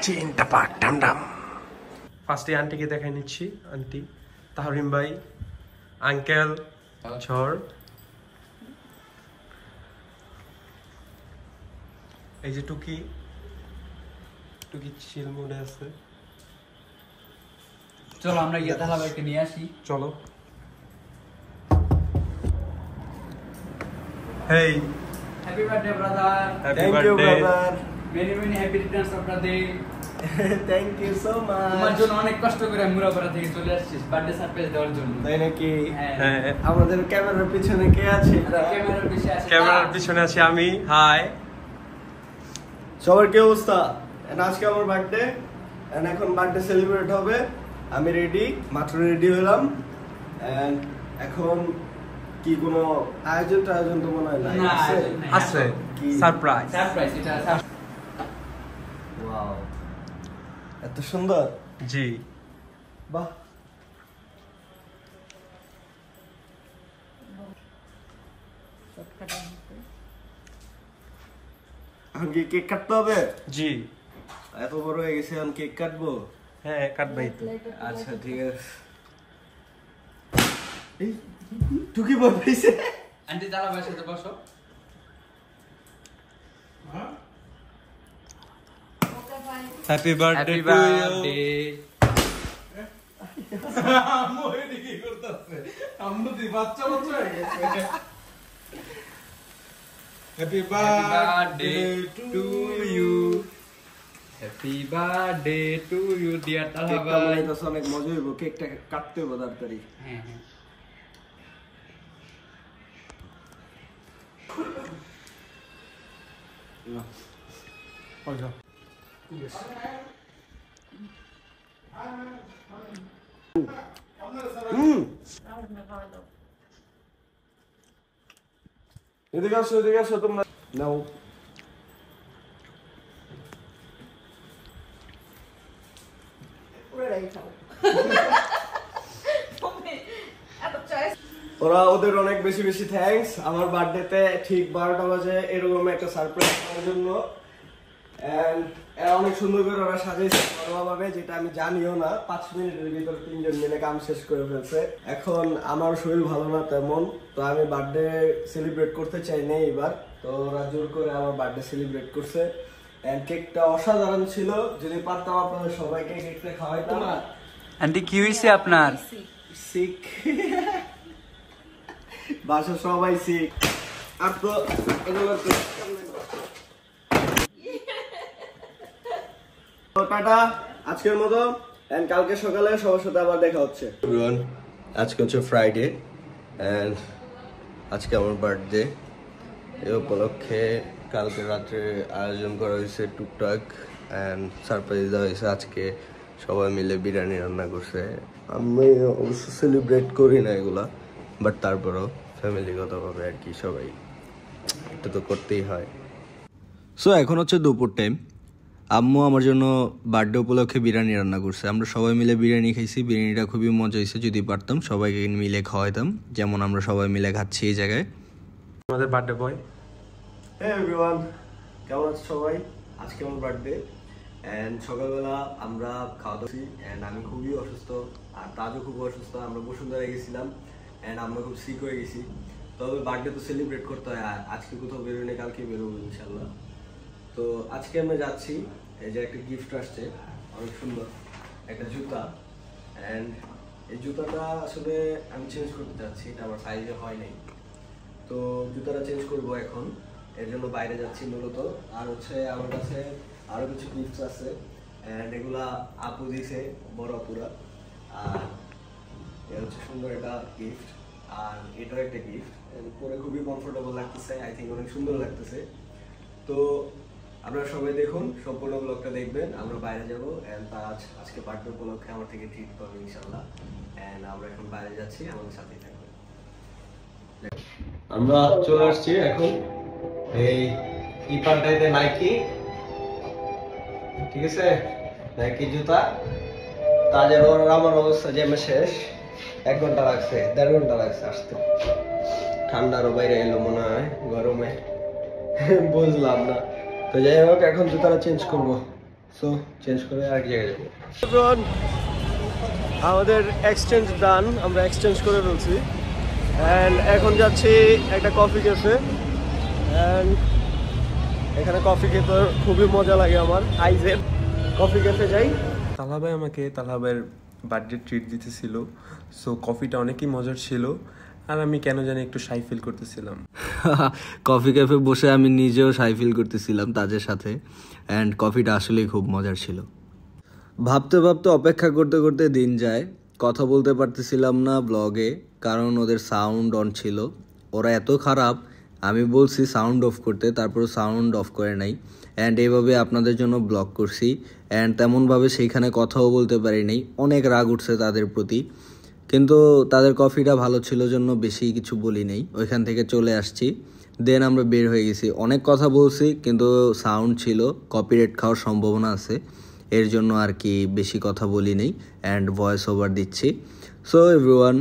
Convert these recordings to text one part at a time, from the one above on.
চিন্তাপাক ডামডাম। ফার্স্টে আন্টিকে দেখাই নিচ্ছি। আন্টি, তাহরিম ভাই, আঙ্কেল, ঝড়, এই যে টুকি, টুকি চিল মোডে আছে। চলো আমরা গিয়ে তাহলা ভাইকে নিয়ে আসি। চলো। Hey, happy birthday brother. Happy birthday brother. Many many happy returns of the day. Thank you so much. তোমার জন্য অনেক কষ্ট করে মুরাপাড়া থেকে চলে আসছিস বার্থডে সারপ্রাইজ দেওয়ার জন্য। তাই নাকি? হ্যাঁ। আমাদের ক্যামেরার পিছনে কে আছে? ক্যামেরার পিছে আছে। ক্যামেরার পিছনে আছি আমি। হাই সবার কি অবস্থা? আজকে আমার বার্থডে, এখন বার্থডে সেলিব্রেট হবে। আমি রেডি, মাত্র রেডি হলাম। এখন কি কোনো আয়োজন তো মনে হয় না। না, আছে? আয়োজন নাই। আছে কি? সারপ্রাইজ। সারপ্রাইজ এটা। ওয়াও, এত সুন্দর। জি, বাহ। এখন কি কেক কাটতে হবে? জি, এত বড় হয়ে গেছে, এখন কেক কাটবো? হ্যাঁ কাটবাই তো। আচ্ছা ঠিক আছে। এই টুকি বল পেয়েছে। আন্টি তাহলা ভাইয়ের সাথে বসো। Happy birthday happy to you. Birthday. আম্মু এদিকে কি করতেছে? আম্মু দি বাচ্চা হয়ে গেছে। Happy birthday to you. Happy birthday to you dear Tahla কেকটা ভাই। বানাইতেছে, অনেক মজা হইব। কেকটা কাটতে হবে তাড়াতাড়ি। হ্যাঁ হ্যাঁ। এদিকে আসো তোমরা। নাও। ওরা ওদের অনেক বেশি বেশি থ্যাঙ্কস আমার বার্থডেতে ঠিক 12টা বাজে এরকম একটা সারপ্রাইজ করার জন্য। এরা অনেক সুন্দর করে ওরা সাজাইছে ভালোভাবে, যেটা আমি জানিও না। 5 মিনিটের ভিতরে 3জন মিলে কাম শেষ করে ফেলছে। এখন আমার শরীর ভালো না তেমন, তো আমি বার্থডে সেলিব্রেট করতে চাই না এবার। তো ওরা জোর করে আমার বার্থডে সেলিব্রেট করছে। কেকটা অসাধারণ ছিল। যদি পারতাম আপনাদের সবাইকে কেকটা খাওয়াইতাম। আন্টি কি হইছে আপনার? সিক। বাসা সবাই সিক। আর তো এগুলো তো টাটা আজকের মতো। কালকে সকালে সবার সাথে আবার দেখা হচ্ছে। আজকে হচ্ছে ফ্রাইডে এন্ড আজকে আমার বার্থডে। এই উপলক্ষে কালকে রাত্রে আয়োজন করা হয়েছে টুকটাক এন্ড সারপ্রাইজ দেওয়া হয়েছে। আজকে সবাই মিলে বিরিয়ানি রান্না করছে। আমি অবশ্য সেলিব্রেট করি না এগুলা, বাট তারপরও ফ্যামিলিগতভাবে আর কি সবাই একটু তো করতেই হয়। সো এখন হচ্ছে দুপুর টাইম। আম্মু আমার জন্য বার্থডে উপলক্ষে বিরিয়ানি রান্না করছে। আমরা সবাই মিলে বিরিয়ানি খাইছি। বিরিয়ানিটা খুবই মজা হয়েছে। যদি পারতাম সবাইকে মিলে খাওয়াইতাম, যেমন আমরা সবাই মিলে খাচ্ছি এই জায়গায়। আমাদের বার্থডে বয়। হ্যাঁ এভরিওয়ান, কেমন আছো সবাই? আজকে আমার বার্থডে এন্ড সকালবেলা আমরা খাওয়া দাওয়া এন্ড আমি খুবই অসুস্থ, আর তাজও খুব অসুস্থ। আমরা বসুন্ধরায় গেছিলাম এন্ড আমরা খুব সিক হয়ে গেছি। তবে বার্থডে তো সেলিব্রেট করতে হয়। আজকে কোথাও বেরোয়, কালকে বেরোবো ইনশাল্লাহ। তো আজকে আমরা যাচ্ছি, এই যে একটা গিফট আসছে অনেক সুন্দর, একটা জুতা। এন্ড এই জুতাটা আসলে আমি চেঞ্জ করতে চাচ্ছি, এটা আমার সাইজে হয় নাই। তো জুতাটা চেঞ্জ করব এখন, এর জন্য বাইরে যাচ্ছি মূলত। আর হচ্ছে আমার কাছে আরো কিছু গিফট আছে এন্ড এগুলা আপু দিছে, বড় আপুরা। আর এটা হচ্ছে সুন্দর একটা গিফট, আর এটাও একটা গিফট। পরে খুবই কমফোর্টেবল লাগতেছে, আই থিঙ্ক অনেক সুন্দর লাগতেছে। তো আপনারা সবাই দেখুন, সম্পূর্ণ ব্লগটা দেখবেন। আমরা বাইরে যাবো এন্ড তার আজকে বার্থডে উপলক্ষে আমার থেকে ট্রিট পাবো ইনশাল্লাহ। এন্ড আমরা এখন বাইরে যাচ্ছি, আমাদের সাথেই থাকবেন। আমরা চলে আসছি এখন এই ইপানটাইতে নাইকি, ঠিক আছে, নাইকি জুতা। তাজের আমার অবস্থা জ্যামে শেষ। 1 ঘন্টা লাগছে, 1.5 ঘন্টা লাগছে আসতে। ঠান্ডারও বাইরে এলো মনে হয়, গরমে বুঝলাম না। তো যাই হোক, এখন জুতাটা চেঞ্জ করবো। সো চেঞ্জ করে আরেক জায়গায় যাবো। এভরিওয়ান, আমাদের এক্সচেঞ্জ ডান, আমরা এক্সচেঞ্জ করে ফেলছি অ্যান্ড এখন যাচ্ছি একটা কফি ক্যাফে। অ্যান্ড এখানে কফি খেতে খুবই মজা লাগে আমার। আইজের কফি ক্যাফে যাই। তালহা ভাই আমাকে তালহা ভাইয়ের বার্থডে ট্রিট দিতেছিল, সো কফিটা অনেকই মজার ছিল আর আমি কেন জানি একটু শাই ফিল করতেছিলাম। কফি ক্যাফে বসে আমি নিজেও শাই ফিল করতেছিলাম তাদের সাথে, অ্যান্ড কফিটা আসলেই খুব মজার ছিল। ভাবতে ভাবতে অপেক্ষা করতে করতে দিন যায়, কথা বলতে পারতেছিলাম না ব্লগে, কারণ ওদের সাউন্ড অন ছিল। ওরা এত খারাপ, আমি বলছি সাউন্ড অফ করতে, তারপর সাউন্ড অফ করে নাই, অ্যান্ড এইভাবে আপনাদের জন্য ব্লগ করছি। অ্যান্ড তেমনভাবে সেইখানে কথাও বলতে পারি নাই, অনেক রাগ উঠছে তাদের প্রতি, কিন্তু তাদের কফিটা ভালো ছিল জন্য বেশি কিছু বলি নাই, ওইখান থেকে চলে আসছি। দেন আমরা বের হয়ে গেছি, অনেক কথা বলছি কিন্তু সাউন্ড ছিল, কপিরাইট খাওয়ার সম্ভাবনা আছে, এর জন্য আর কি বেশি কথা বলি নেই অ্যান্ড ভয়েস ওভার দিচ্ছি। সো এভরিওয়ান,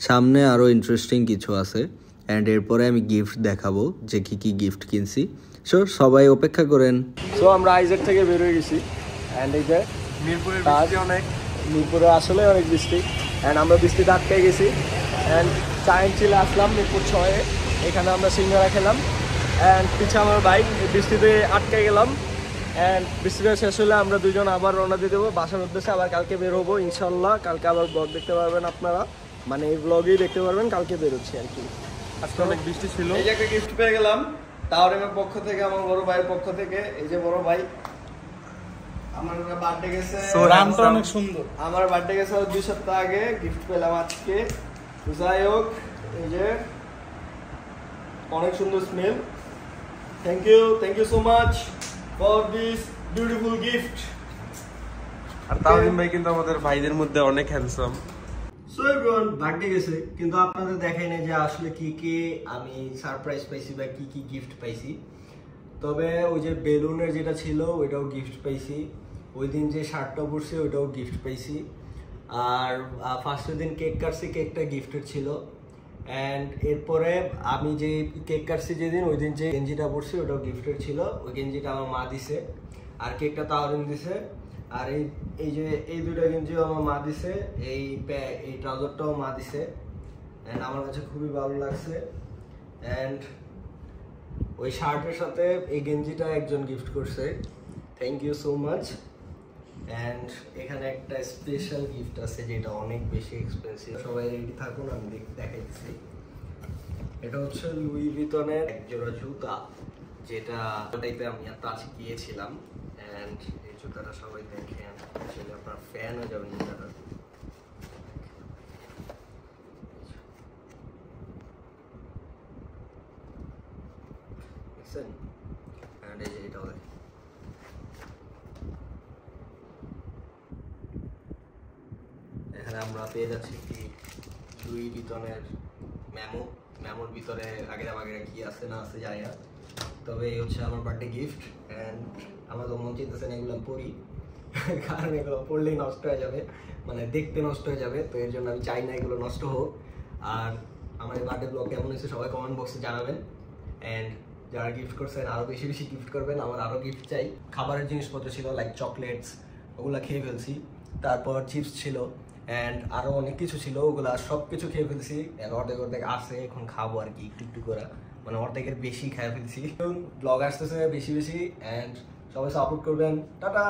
সামনে আরও ইন্টারেস্টিং কিছু আছে অ্যান্ড এরপরে আমি গিফট দেখাবো যে কী গিফট কিনছি। সো সবাই অপেক্ষা করেন। সো আমরা আইজের থেকে বের হয়ে গেছি অ্যান্ড এই যে মিরপুরের বৃষ্টি অনেক, মিরপুরে আসলে অনেক বৃষ্টি অ্যান্ড আমরা বৃষ্টিতে আটকে গেছি অ্যান্ড চায়ের চিলে আসলাম মিরপুর 6-এ। এখানে আমরা সিঙ্গারা খেলাম অ্যান্ড পিছিয়ে আমার বাইক, বৃষ্টিতে আটকে গেলাম অ্যান্ড বৃষ্টিটা শেষ হলে আমরা দুজন আবার রওনা দিয়ে দেবো বাসার উদ্দেশ্যে। আবার কালকে বের হবো ইনশাল্লাহ, কালকে আবার ব্লগ দেখতে পারবেন আপনারা, মানে এই ব্লগেই দেখতে পারবেন, কালকে বেরোচ্ছি আর কি। আজকে অনেক বৃষ্টি ছিল। এই যে একটা গিফট পেয়ে গেলাম টাওয়ারের পক্ষ থেকে, আমার বড় ভাইয়ের পক্ষ থেকে। এই যে বড় ভাই, আমার বার্থডে গেছে, নামটা অনেক সুন্দর। আমার বার্থডে গেছে 2 সপ্তাহ আগে, গিফট পেলাম আজকে। যাই হোক, এই যে অনেক সুন্দর smell. Thank you so much for this beautiful gift. আর তাওহিম ভাই কিন্তু আমাদের ভাইদের মধ্যে অনেক হ্যান্ডসাম। সো এভরিওয়ান, বার্থডে গেছে কিন্তু আপনাদের দেখাই নাই যে আসলে কি কি আমি সারপ্রাইজ পাইছি বা কি কি গিফট পাইছি। তবে ওই যে বেলুনের যেটা ছিল ওইটাও গিফট পাইছি, ওই দিন যে শার্টটা পরছি ওইটাও গিফট পাইছি, আর ফার্স্টের দিন কেক কাটছি, কেকটা গিফটেড ছিল। অ্যান্ড এরপরে আমি যে কেক কাটছি যেদিন, ওই দিন যে গেঞ্জিটা পরছি ওটাও গিফটেড ছিল, ওই গেঞ্জিটা আমার মা দিছে, আর কেকটা তাওরিন দিছে। আর এই যে এই দুইটা গেঞ্জিও আমার মা দিছে, এই ট্রাউজারটাও মা দিছে। অ্যান্ড আমার কাছে খুবই ভালো লাগছে। অ্যান্ড ওই শার্টের সাথে এই গেঞ্জিটা একজন গিফট করছে, thank you so much. And এখানে একটা স্পেশাল গিফট আছে যেটা অনেক বেশি এক্সপেন্সিভ, সবাই রেডি থাকুন আমি দেখাইছি। এটা হচ্ছে লুই ভিতনের এক জোড়া জুতা, যেটা টাইপে আমি আর তাছে গিয়েছিলাম। অ্যান্ড এই জুতাটা সবাই দেখেন, আসলে আপনার ফ্যান হয়ে যাবেন জুতাটা। দেখছেন? অ্যান্ড এই যে এটাও দেখেন। এখানে আমরা পেয়ে যাচ্ছি কি লুই ভিতনের মেমোর ভিতরে আগেরা কি আছে না আছে জানি না, তবে এই হচ্ছে আমার বার্থডে গিফট। অ্যান্ড আমার তো মন চাইতেছে না এগুলো পড়ি, কারণ এগুলো পড়লেই নষ্ট হয়ে যাবে, মানে দেখতে নষ্ট হয়ে যাবে, তো এর জন্য আমি চাই না এগুলো নষ্ট হোক। আর আমার এই বার্থডে ব্লগ কেমন হয়েছে সবাই কমেন্ট বক্সে জানাবেন। অ্যান্ড যারা গিফট করছেন আরও বেশি বেশি গিফট করবেন, আমার আরও গিফট চাই। খাবারের জিনিসপত্র ছিল লাইক চকলেটস, ওগুলো খেয়ে ফেলছি, তারপর চিপস ছিল অ্যান্ড আরও অনেক কিছু ছিল, ওগুলো সব কিছু খেয়ে ফেলছি। অর্ধেক আসে, এখন খাবো আর কি একটু করে, মানে অর্ধেকের বেশি খেয়ে ফেলছি। ব্লগ আসতেছে বেশি অ্যান্ড সবাই সাপোর্ট করবেন। টাটা।